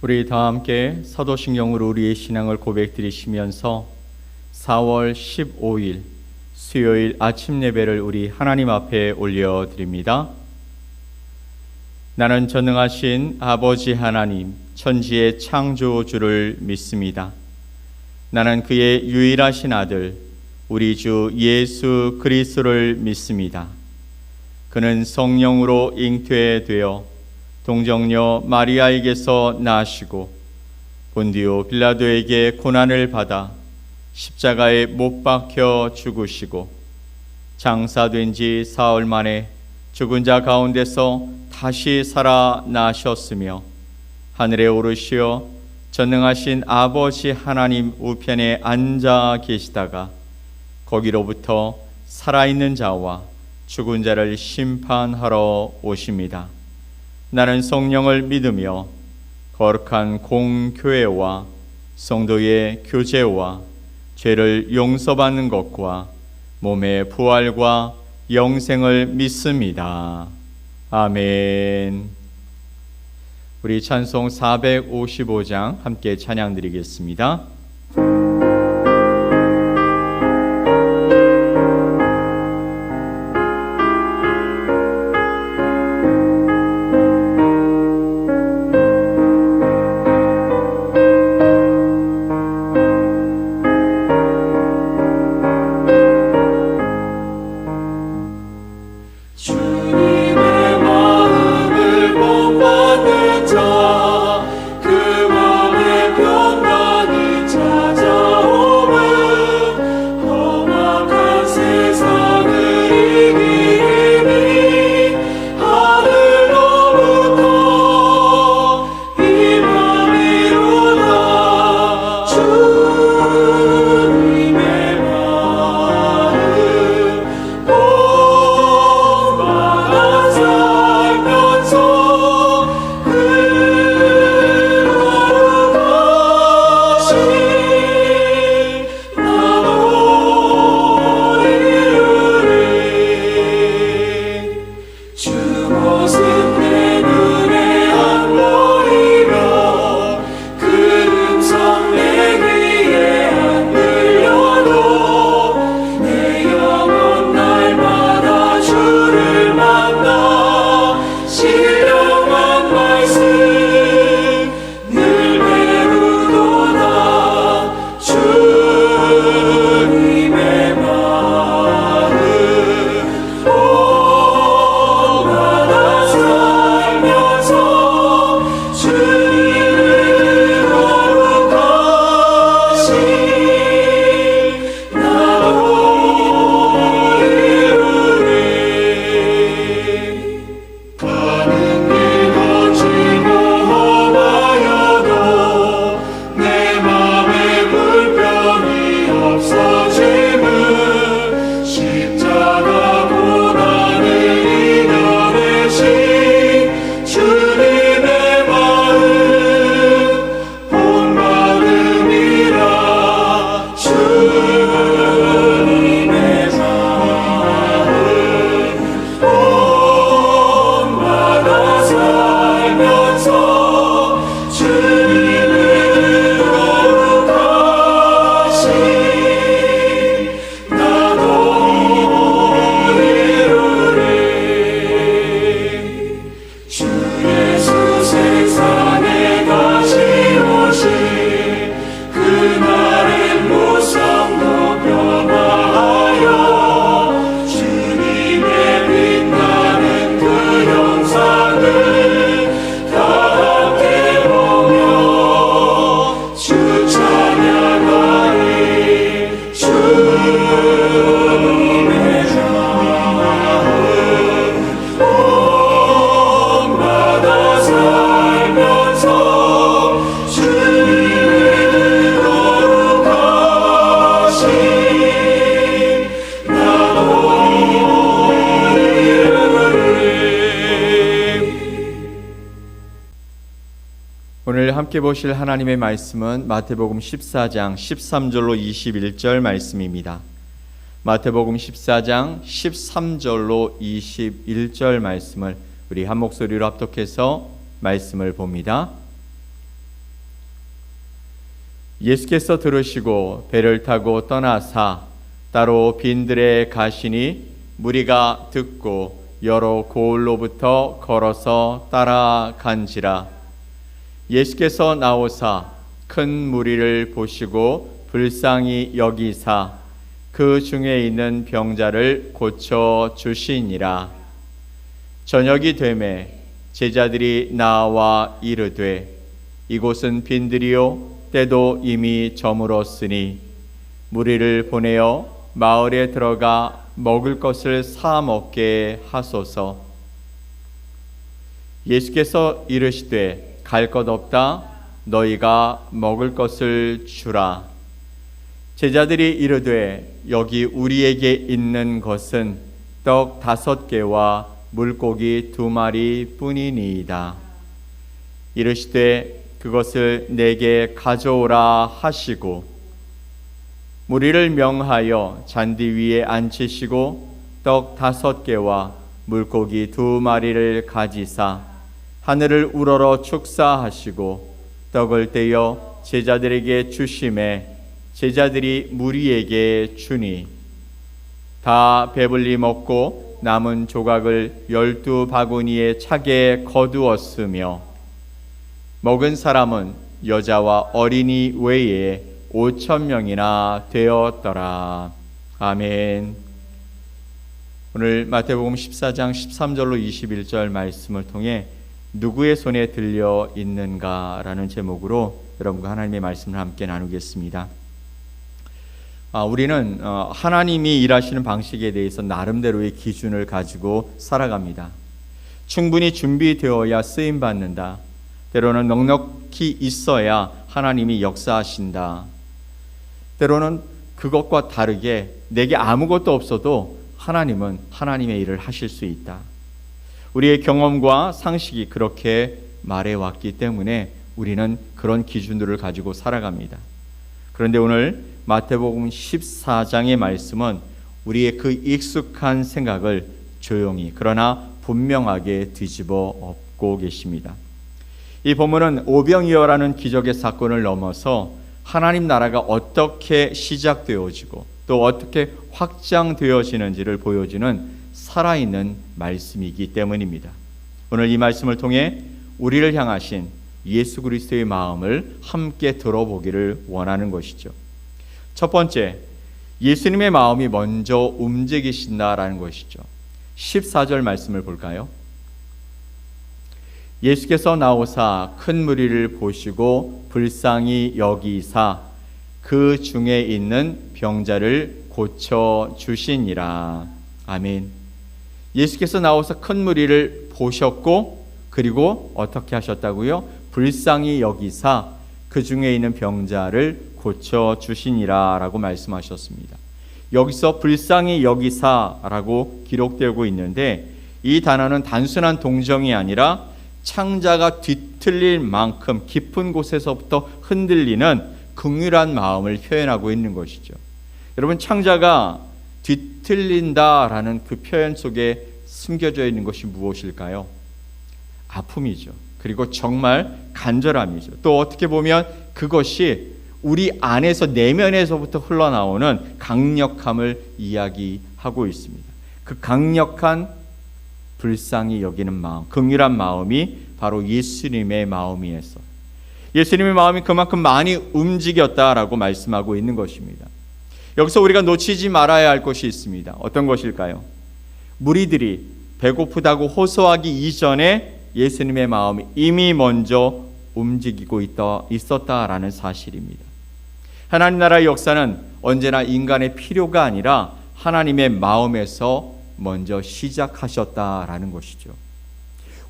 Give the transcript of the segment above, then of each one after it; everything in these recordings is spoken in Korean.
우리 다 함께 사도신경으로 우리의 신앙을 고백드리시면서 4월 15일 수요일 아침 예배를 우리 하나님 앞에 올려드립니다. 나는 전능하신 아버지 하나님, 천지의 창조주를 믿습니다. 나는 그의 유일하신 아들, 우리 주 예수 그리스도를 믿습니다. 그는 성령으로 잉태되어 동정녀 마리아에게서 나시고 본디오 빌라도에게 고난을 받아 십자가에 못 박혀 죽으시고 장사된 지 사흘 만에 죽은 자 가운데서 다시 살아나셨으며 하늘에 오르시어 전능하신 아버지 하나님 우편에 앉아 계시다가 거기로부터 살아있는 자와 죽은 자를 심판하러 오십니다. 나는 성령을 믿으며 거룩한 공교회와 성도의 교제와 죄를 용서받는 것과 몸의 부활과 영생을 믿습니다. 아멘. 우리 찬송 455장 함께 찬양 드리겠습니다. 오늘 함께 보실 하나님의 말씀은 마태복음 14장 13절로 21절 말씀입니다. 마태복음 14장 13절로 21절 말씀을 우리 한 목소리로 합독해서 말씀을 봅니다. 예수께서 들으시고 배를 타고 떠나사 따로 빈들에 가시니 무리가 듣고 여러 고을로부터 걸어서 따라간지라. 예수께서 나오사 큰 무리를 보시고 불쌍히 여기사 그 중에 있는 병자를 고쳐 주시니라. 저녁이 되매 제자들이 나와 이르되 이곳은 빈들이요 때도 이미 저물었으니 무리를 보내어 마을에 들어가 먹을 것을 사 먹게 하소서. 예수께서 이르시되 갈 것 없다 너희가 먹을 것을 주라. 제자들이 이르되 여기 우리에게 있는 것은 떡 5개와 물고기 2마리 뿐이니이다. 이르시되 그것을 내게 가져오라 하시고 무리를 명하여 잔디 위에 앉히시고 떡 5개와 물고기 2마리를 가지사 하늘을 우러러 축사하시고 떡을 떼어 제자들에게 주시매 제자들이 무리에게 주니 다 배불리 먹고 남은 조각을 12바구니에 차게 거두었으며 먹은 사람은 여자와 어린이 외에 5,000명이나 되었더라. 아멘. 오늘 마태복음 14장 13절로 21절 말씀을 통해 누구의 손에 들려 있는가라는 제목으로 여러분과 하나님의 말씀을 함께 나누겠습니다. 우리는 하나님이 일하시는 방식에 대해서 나름대로의 기준을 가지고 살아갑니다. 충분히 준비되어야 쓰임받는다. 때로는 넉넉히 있어야 하나님이 역사하신다. 때로는 그것과 다르게 내게 아무것도 없어도 하나님은 하나님의 일을 하실 수 있다. 우리의 경험과 상식이 그렇게 말해왔기 때문에 우리는 그런 기준들을 가지고 살아갑니다. 그런데 오늘 마태복음 14장의 말씀은 우리의 그 익숙한 생각을 조용히 그러나 분명하게 뒤집어 엎고 계십니다. 이 본문은 오병이어라는 기적의 사건을 넘어서 하나님 나라가 어떻게 시작되어지고 또 어떻게 확장되어지는지를 보여주는 살아있는 말씀이기 때문입니다. 오늘 이 말씀을 통해 우리를 향하신 예수 그리스도의 마음을 함께 들어보기를 원하는 것이죠. 첫 번째, 예수님의 마음이 먼저 움직이신다라는 것이죠. 14절 말씀을 볼까요? 예수께서 나오사 큰 무리를 보시고 불쌍히 여기사 그 중에 있는 병자를 고쳐 주시니라. 아멘. 예수께서 나오사 큰 무리를 보셨고 그리고 어떻게 하셨다고요? 불쌍히 여기사 그 중에 있는 병자를 고쳐 주시니라 라고 말씀하셨습니다. 여기서 불쌍히 여기사라고 기록되고 있는데 이 단어는 단순한 동정이 아니라 창자가 뒤틀릴 만큼 깊은 곳에서부터 흔들리는 긍휼한 마음을 표현하고 있는 것이죠. 여러분, 창자가 뒤틀린다라는 그 표현 속에 숨겨져 있는 것이 무엇일까요? 아픔이죠. 그리고 정말 간절함이죠. 또 어떻게 보면 그것이 우리 안에서 내면에서부터 흘러나오는 강력함을 이야기하고 있습니다. 그 강력한 불쌍히 여기는 마음, 긍휼한 마음이 바로 예수님의 마음이었어요. 예수님의 마음이 그만큼 많이 움직였다라고 말씀하고 있는 것입니다. 여기서 우리가 놓치지 말아야 할 것이 있습니다. 어떤 것일까요? 무리들이 배고프다고 호소하기 이전에 예수님의 마음이 이미 먼저 움직이고 있었다라는 사실입니다. 하나님 나라의 역사는 언제나 인간의 필요가 아니라 하나님의 마음에서 먼저 시작하셨다라는 것이죠.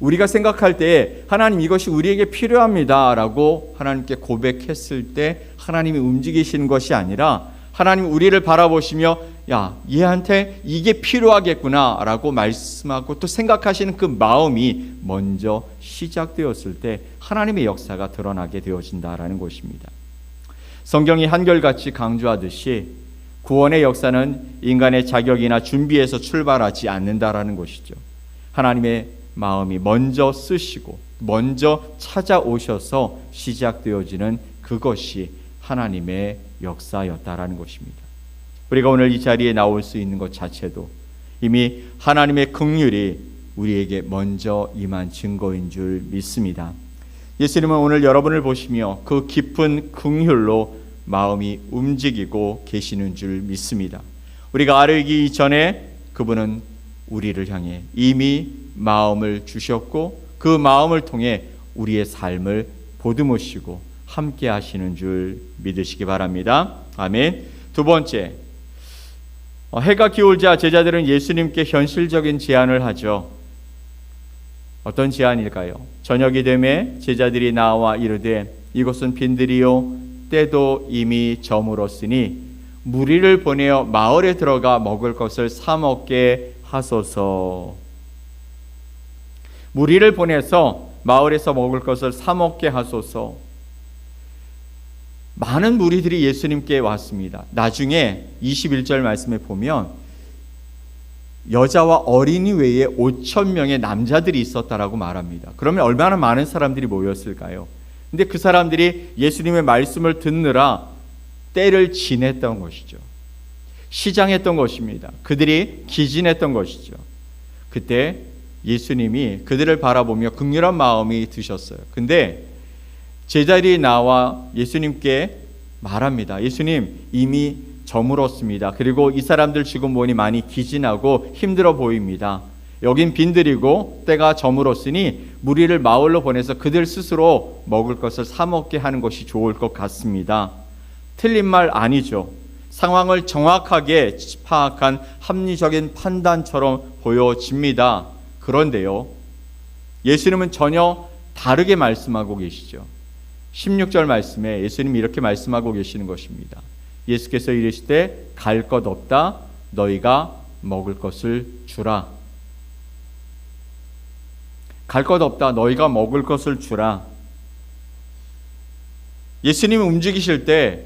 우리가 생각할 때 하나님 이것이 우리에게 필요합니다라고 하나님께 고백했을 때 하나님이 움직이시는 것이 아니라 하나님 우리를 바라보시며 야, 얘한테 이게 필요하겠구나라고 말씀하고 또 생각하시는 그 마음이 먼저 시작되었을 때 하나님의 역사가 드러나게 되어진다라는 것입니다. 성경이 한결같이 강조하듯이 구원의 역사는 인간의 자격이나 준비에서 출발하지 않는다라는 것이죠. 하나님의 마음이 먼저 쓰시고 먼저 찾아오셔서 시작되어지는 그것이 하나님의 역사였다라는 것입니다. 우리가 오늘 이 자리에 나올 수 있는 것 자체도 이미 하나님의 긍휼이 우리에게 먼저 임한 증거인 줄 믿습니다. 예수님은 오늘 여러분을 보시며 그 깊은 긍휼로 마음이 움직이고 계시는 줄 믿습니다. 우리가 알기 이전에 그분은 우리를 향해 이미 마음을 주셨고 그 마음을 통해 우리의 삶을 보듬으시고 함께 하시는 줄 믿으시기 바랍니다. 아멘. 두 번째, 해가 기울자 제자들은 예수님께 현실적인 제안을 하죠. 어떤 제안일까요? 저녁이 되매 제자들이 나와 이르되 이곳은 빈들이요 때도 이미 저물었으니 무리를 보내어 마을에 들어가 먹을 것을 사 먹게 하소서. 무리를 보내서 마을에서 먹을 것을 사 먹게 하소서. 많은 무리들이 예수님께 왔습니다. 나중에 21절 말씀에 보면 여자와 어린이 외에 5,000명의 남자들이 있었다라고 말합니다. 그러면 얼마나 많은 사람들이 모였을까요? 근데 그 사람들이 예수님의 말씀을 듣느라 때를 지냈던 것이죠. 시장했던 것입니다. 그들이 기진했던 것이죠. 그때 예수님이 그들을 바라보며 긍휼한 마음이 드셨어요. 근데 제자들이 나와 예수님께 말합니다. 예수님, 이미 저물었습니다. 그리고 이 사람들 지금 보니 많이 기진하고 힘들어 보입니다. 여긴 빈들이고 때가 저물었으니 무리를 마을로 보내서 그들 스스로 먹을 것을 사 먹게 하는 것이 좋을 것 같습니다. 틀린 말 아니죠. 상황을 정확하게 파악한 합리적인 판단처럼 보여집니다. 그런데요, 예수님은 전혀 다르게 말씀하고 계시죠. 16절 말씀에 예수님이 이렇게 말씀하고 계시는 것입니다. 예수께서 이르시되 갈 것 없다. 너희가 먹을 것을 주라. 갈 것 없다. 너희가 먹을 것을 주라. 예수님이 움직이실 때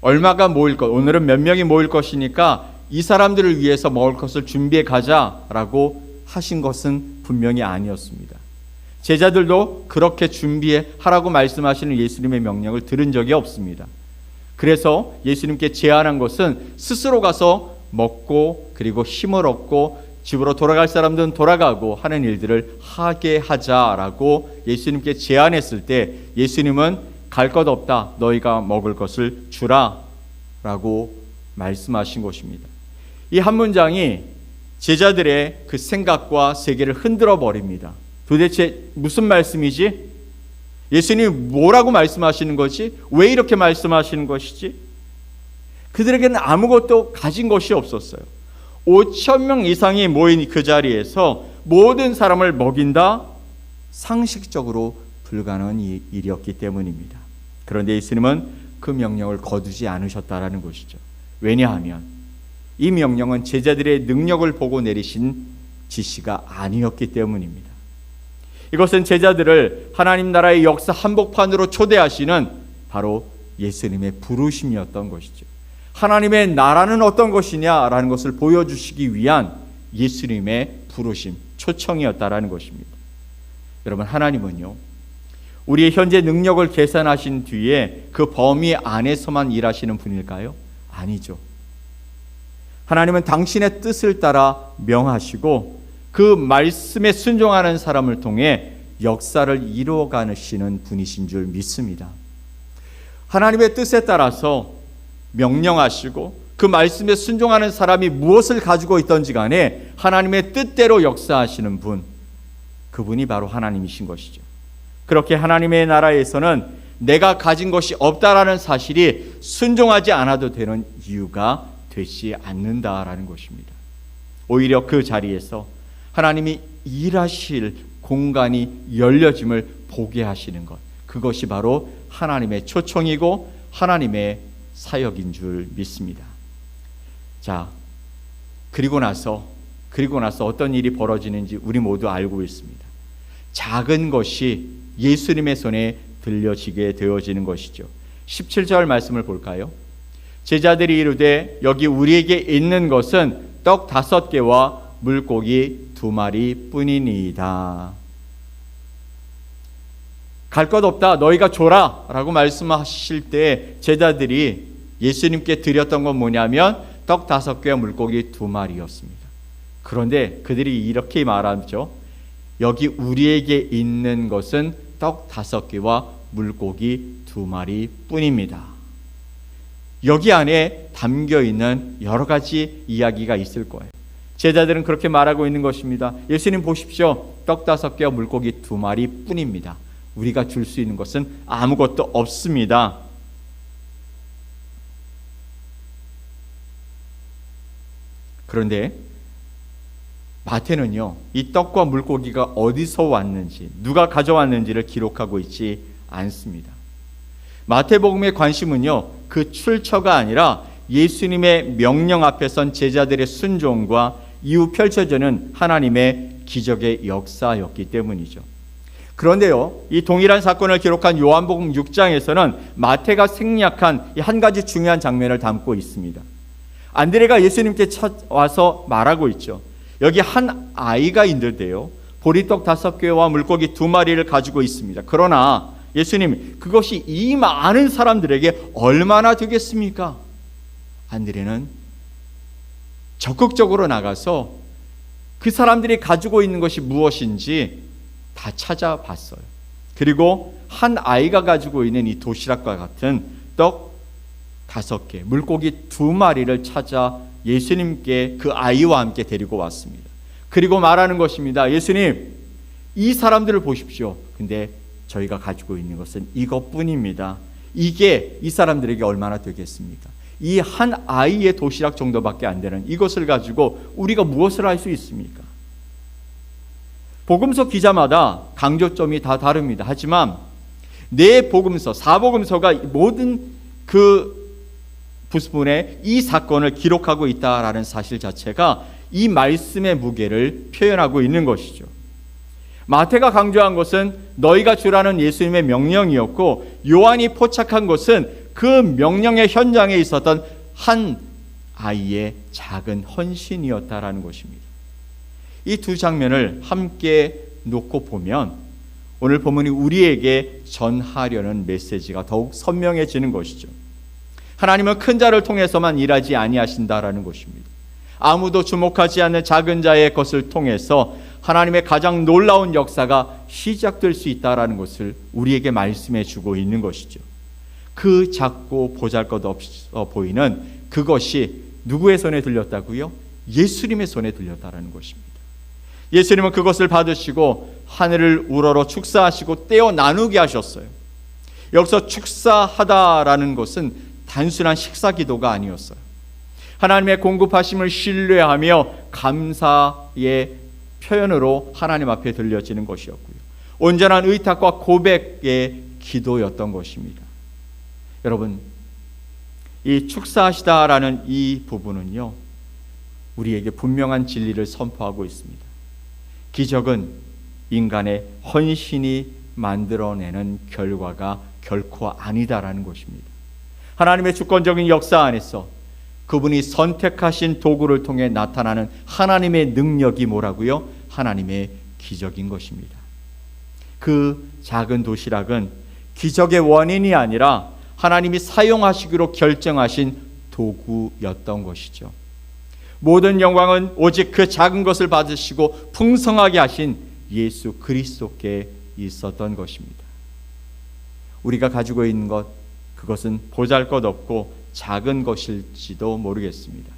얼마가 모일 것, 오늘은 몇 명이 모일 것이니까 이 사람들을 위해서 먹을 것을 준비해 가자라고 하신 것은 분명히 아니었습니다. 제자들도 그렇게 준비하라고 말씀하시는 예수님의 명령을 들은 적이 없습니다. 그래서 예수님께 제안한 것은 스스로 가서 먹고 그리고 힘을 얻고 집으로 돌아갈 사람들은 돌아가고 하는 일들을 하게 하자라고 예수님께 제안했을 때 예수님은 갈 것 없다. 너희가 먹을 것을 주라 라고 말씀하신 것입니다. 이 한 문장이 제자들의 그 생각과 세계를 흔들어 버립니다. 도대체 무슨 말씀이지? 예수님이 뭐라고 말씀하시는 거지? 왜 이렇게 말씀하시는 것이지? 그들에게는 아무것도 가진 것이 없었어요. 5,000명 이상이 모인 그 자리에서 모든 사람을 먹인다? 상식적으로 불가능한 일이었기 때문입니다. 그런데 예수님은 그 명령을 거두지 않으셨다라는 것이죠. 왜냐하면 이 명령은 제자들의 능력을 보고 내리신 지시가 아니었기 때문입니다. 이것은 제자들을 하나님 나라의 역사 한복판으로 초대하시는 바로 예수님의 부르심이었던 것이죠. 하나님의 나라는 어떤 것이냐라는 것을 보여주시기 위한 예수님의 부르심, 초청이었다라는 것입니다. 여러분, 하나님은요, 우리의 현재 능력을 계산하신 뒤에 그 범위 안에서만 일하시는 분일까요? 아니죠. 하나님은 당신의 뜻을 따라 명하시고 그 말씀에 순종하는 사람을 통해 역사를 이루어가시는 분이신 줄 믿습니다. 하나님의 뜻에 따라서 명령하시고 그 말씀에 순종하는 사람이 무엇을 가지고 있던지 간에 하나님의 뜻대로 역사하시는 분, 그분이 바로 하나님이신 것이죠. 그렇게 하나님의 나라에서는 내가 가진 것이 없다라는 사실이 순종하지 않아도 되는 이유가 되지 않는다라는 것입니다. 오히려 그 자리에서 하나님이 일하실 공간이 열려짐을 보게 하시는 것, 그것이 바로 하나님의 초청이고 하나님의 사역인 줄 믿습니다. 자, 그리고 나서 어떤 일이 벌어지는지 우리 모두 알고 있습니다. 작은 것이 예수님의 손에 들려지게 되어지는 것이죠. 17절 말씀을 볼까요? 제자들이 이르되 여기 우리에게 있는 것은 떡 5개와 물고기 2마리 뿐이니이다. 갈 것 없다, 너희가 줘라 라고 말씀하실 때 제자들이 예수님께 드렸던 건 뭐냐면 떡 5개와 물고기 2마리였습니다. 그런데 그들이 이렇게 말하죠. 여기 우리에게 있는 것은 떡 5개와 물고기 2마리 뿐입니다. 여기 안에 담겨 있는 여러 가지 이야기가 있을 거예요. 제자들은 그렇게 말하고 있는 것입니다. 예수님 보십시오. 떡 5개와 물고기 2마리 뿐입니다. 우리가 줄 수 있는 것은 아무것도 없습니다. 그런데 마태는요, 이 떡과 물고기가 어디서 왔는지, 누가 가져왔는지를 기록하고 있지 않습니다. 마태복음의 관심은요, 그 출처가 아니라 예수님의 명령 앞에 선 제자들의 순종과 이후 펼쳐지는 하나님의 기적의 역사였기 때문이죠. 그런데요, 이 동일한 사건을 기록한 요한복음 6장에서는 마태가 생략한 한 가지 중요한 장면을 담고 있습니다. 안드레가 예수님께 찾아와서 말하고 있죠. 여기 한 아이가 있는데요, 보리떡 5개와 물고기 2마리를 가지고 있습니다. 그러나 예수님, 그것이 이 많은 사람들에게 얼마나 되겠습니까? 안드레는 적극적으로 나가서 그 사람들이 가지고 있는 것이 무엇인지 다 찾아봤어요. 그리고 한 아이가 가지고 있는 이 도시락과 같은 떡 5개, 물고기 2마리를 찾아 예수님께 그 아이와 함께 데리고 왔습니다. 그리고 말하는 것입니다. 예수님, 이 사람들을 보십시오. 근데 저희가 가지고 있는 것은 이것뿐입니다. 이게 이 사람들에게 얼마나 되겠습니까? 이 한 아이의 도시락 정도밖에 안 되는 이것을 가지고 우리가 무엇을 할 수 있습니까? 복음서 기자마다 강조점이 다 다릅니다. 하지만 네 복음서, 4복음서가 모든 그 부분에 이 사건을 기록하고 있다라는 사실 자체가 이 말씀의 무게를 표현하고 있는 것이죠. 마태가 강조한 것은 너희가 주라는 예수님의 명령이었고, 요한이 포착한 것은 그 명령의 현장에 있었던 한 아이의 작은 헌신이었다라는 것입니다. 이 두 장면을 함께 놓고 보면 오늘 본문이 우리에게 전하려는 메시지가 더욱 선명해지는 것이죠. 하나님은 큰 자를 통해서만 일하지 아니하신다라는 것입니다. 아무도 주목하지 않는 작은 자의 것을 통해서 하나님의 가장 놀라운 역사가 시작될 수 있다라는 것을 우리에게 말씀해 주고 있는 것이죠. 그 작고 보잘것없어 보이는 그것이 누구의 손에 들렸다고요? 예수님의 손에 들렸다라는 것입니다. 예수님은 그것을 받으시고 하늘을 우러러 축사하시고 떼어 나누게 하셨어요. 여기서 축사하다라는 것은 단순한 식사 기도가 아니었어요. 하나님의 공급하심을 신뢰하며 감사의 표현으로 하나님 앞에 들려지는 것이었고요. 온전한 의탁과 고백의 기도였던 것입니다. 여러분, 이 축사하시다라는 이 부분은요, 우리에게 분명한 진리를 선포하고 있습니다. 기적은 인간의 헌신이 만들어내는 결과가 결코 아니다라는 것입니다. 하나님의 주권적인 역사 안에서 그분이 선택하신 도구를 통해 나타나는 하나님의 능력이 뭐라고요? 하나님의 기적인 것입니다. 그 작은 도시락은 기적의 원인이 아니라 하나님이 사용하시기로 결정하신 도구였던 것이죠. 모든 영광은 오직 그 작은 것을 받으시고 풍성하게 하신 예수 그리스도께 있었던 것입니다. 우리가 가지고 있는 것, 그것은 보잘것없고 작은 것일지도 모르겠습니다.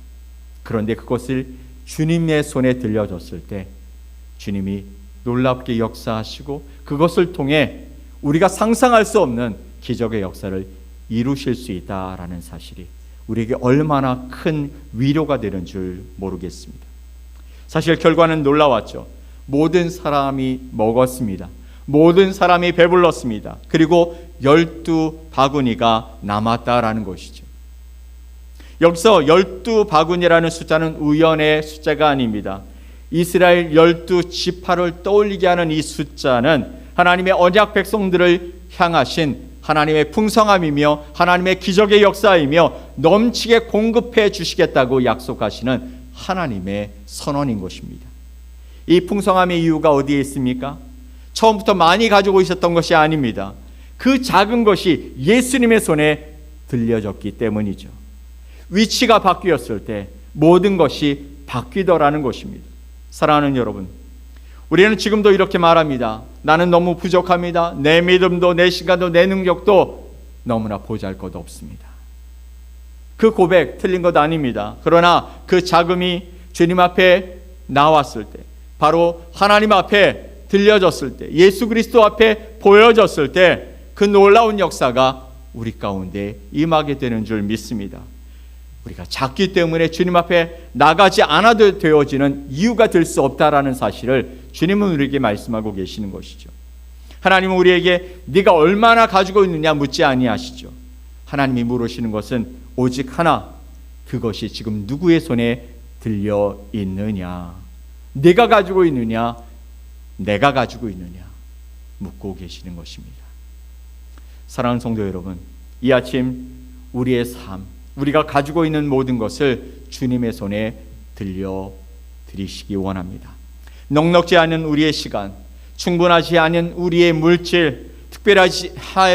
그런데 그것을 주님의 손에 들려줬을 때 주님이 놀랍게 역사하시고 그것을 통해 우리가 상상할 수 없는 기적의 역사를 이루실 수 있다라는 사실이 우리에게 얼마나 큰 위로가 되는 줄 모르겠습니다. 사실 결과는 놀라웠죠. 모든 사람이 먹었습니다. 모든 사람이 배불렀습니다. 그리고 12바구니가 남았다라는 것이죠. 여기서 12바구니라는 숫자는 우연의 숫자가 아닙니다. 이스라엘 12지파를 떠올리게 하는 이 숫자는 하나님의 언약 백성들을 향하신 하나님의 풍성함이며 하나님의 기적의 역사이며 넘치게 공급해 주시겠다고 약속하시는 하나님의 선언인 것입니다. 이 풍성함의 이유가 어디에 있습니까? 처음부터 많이 가지고 있었던 것이 아닙니다. 그 작은 것이 예수님의 손에 들려졌기 때문이죠. 위치가 바뀌었을 때 모든 것이 바뀌더라는 것입니다. 사랑하는 여러분, 우리는 지금도 이렇게 말합니다. 나는 너무 부족합니다. 내 믿음도 내 시간도 내 능력도 너무나 보잘것없습니다. 그 고백 틀린 것 아닙니다. 그러나 그 자금이 주님 앞에 나왔을 때, 바로 하나님 앞에 들려졌을 때, 예수 그리스도 앞에 보여졌을 때 그 놀라운 역사가 우리 가운데 임하게 되는 줄 믿습니다. 우리가 작기 때문에 주님 앞에 나가지 않아도 되어지는 이유가 될 수 없다라는 사실을 주님은 우리에게 말씀하고 계시는 것이죠. 하나님은 우리에게 네가 얼마나 가지고 있느냐 묻지 아니하시죠. 하나님이 물으시는 것은 오직 하나, 그것이 지금 누구의 손에 들려 있느냐, 네가 가지고 있느냐, 내가 가지고 있느냐 묻고 계시는 것입니다. 사랑하는 성도 여러분, 이 아침 우리의 삶, 우리가 가지고 있는 모든 것을 주님의 손에 들려드리시기 원합니다. 넉넉지 않은 우리의 시간, 충분하지 않은 우리의 물질, 특별하지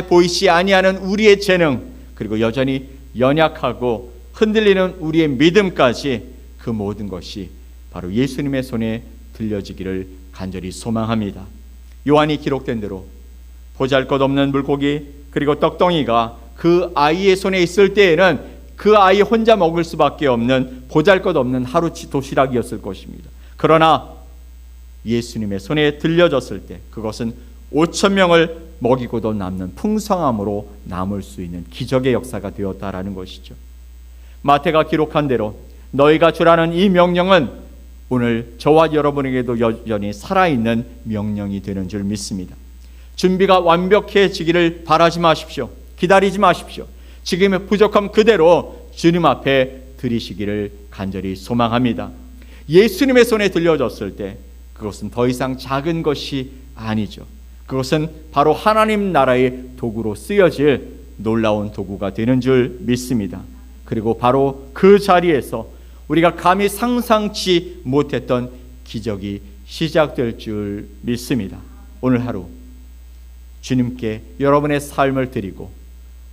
보이지 아니하는 우리의 재능, 그리고 여전히 연약하고 흔들리는 우리의 믿음까지 그 모든 것이 바로 예수님의 손에 들려지기를 간절히 소망합니다. 요한이 기록된 대로 보잘것없는 물고기 그리고 떡덩이가 그 아이의 손에 있을 때에는 그 아이 혼자 먹을 수밖에 없는 보잘것없는 하루치 도시락이었을 것입니다. 그러나 예수님의 손에 들려졌을 때 그것은 5,000명을 먹이고도 남는 풍성함으로 남을 수 있는 기적의 역사가 되었다라는 것이죠. 마태가 기록한 대로 너희가 주라는 이 명령은 오늘 저와 여러분에게도 여전히 살아있는 명령이 되는 줄 믿습니다. 준비가 완벽해지기를 바라지 마십시오. 기다리지 마십시오. 지금의 부족함 그대로 주님 앞에 드리시기를 간절히 소망합니다. 예수님의 손에 들려졌을 때 그것은 더 이상 작은 것이 아니죠. 그것은 바로 하나님 나라의 도구로 쓰여질 놀라운 도구가 되는 줄 믿습니다. 그리고 바로 그 자리에서 우리가 감히 상상치 못했던 기적이 시작될 줄 믿습니다. 오늘 하루 주님께 여러분의 삶을 드리고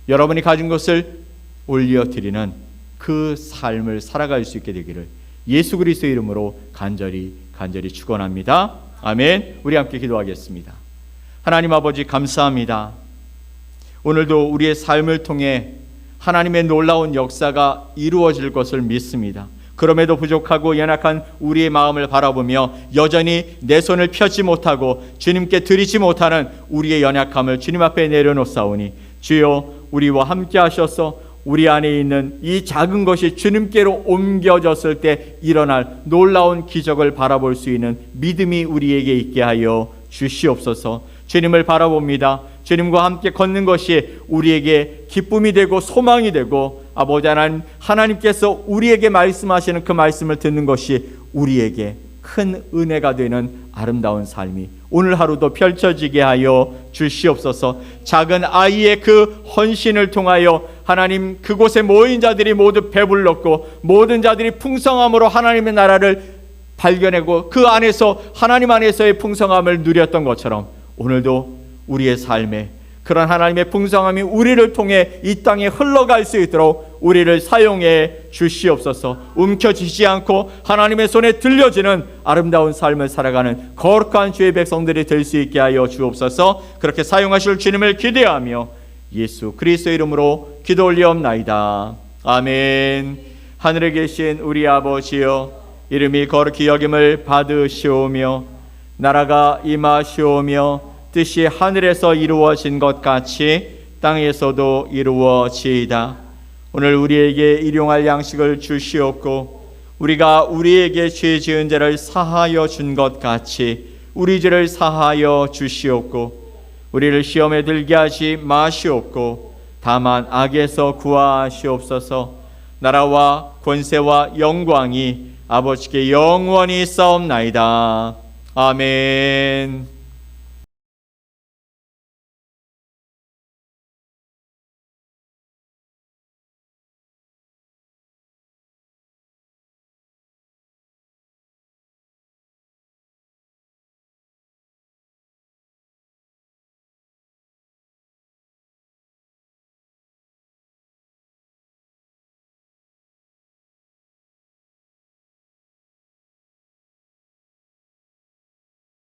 여러분이 가진 것을 올려드리는 그 삶을 살아갈 수 있게 되기를 예수 그리스도의 이름으로 간절히 축원합니다. 아멘. 우리 함께 기도하겠습니다. 하나님 아버지 감사합니다. 오늘도 우리의 삶을 통해 하나님의 놀라운 역사가 이루어질 것을 믿습니다. 그럼에도 부족하고 연약한 우리의 마음을 바라보며 여전히 내 손을 펴지 못하고 주님께 드리지 못하는 우리의 연약함을 주님 앞에 내려놓사오니 주여 우리와 함께 하셔서 우리 안에 있는 이 작은 것이 주님께로 옮겨졌을 때 일어날 놀라운 기적을 바라볼 수 있는 믿음이 우리에게 있게 하여 주시옵소서. 주님을 바라봅니다. 주님과 함께 걷는 것이 우리에게 기쁨이 되고 소망이 되고 아버지 하나님께서 우리에게 말씀하시는 그 말씀을 듣는 것이 우리에게 큰 은혜가 되는 아름다운 삶이 오늘 하루도 펼쳐지게 하여 주시옵소서. 작은 아이의 그 헌신을 통하여 하나님 그곳에 모인 자들이 모두 배불렀고 모든 자들이 풍성함으로 하나님의 나라를 발견하고 그 안에서 하나님 안에서의 풍성함을 누렸던 것처럼 오늘도 우리의 삶에 그런 하나님의 풍성함이 우리를 통해 이 땅에 흘러갈 수 있도록 우리를 사용해 주시옵소서. 움켜쥐지 않고 하나님의 손에 들려지는 아름다운 삶을 살아가는 거룩한 주의 백성들이 될 수 있게 하여 주옵소서. 그렇게 사용하실 주님을 기대하며 예수 그리스도의 이름으로 기도 올리옵나이다. 아멘. 하늘에 계신 우리 아버지여, 이름이 거룩히 여김을 받으시오며 나라가 임하시오며 뜻이 하늘에서 이루어진 것 같이 땅에서도 이루어지이다. 오늘 우리에게 일용할 양식을 주시옵고 우리가 우리에게 죄 지은 죄를 사하여 준 것 같이 우리 죄를 사하여 주시옵고 우리를 시험에 들게 하지 마시옵고 다만 악에서 구하시옵소서. 나라와 권세와 영광이 아버지께 영원히 있사옵나이다. 아멘.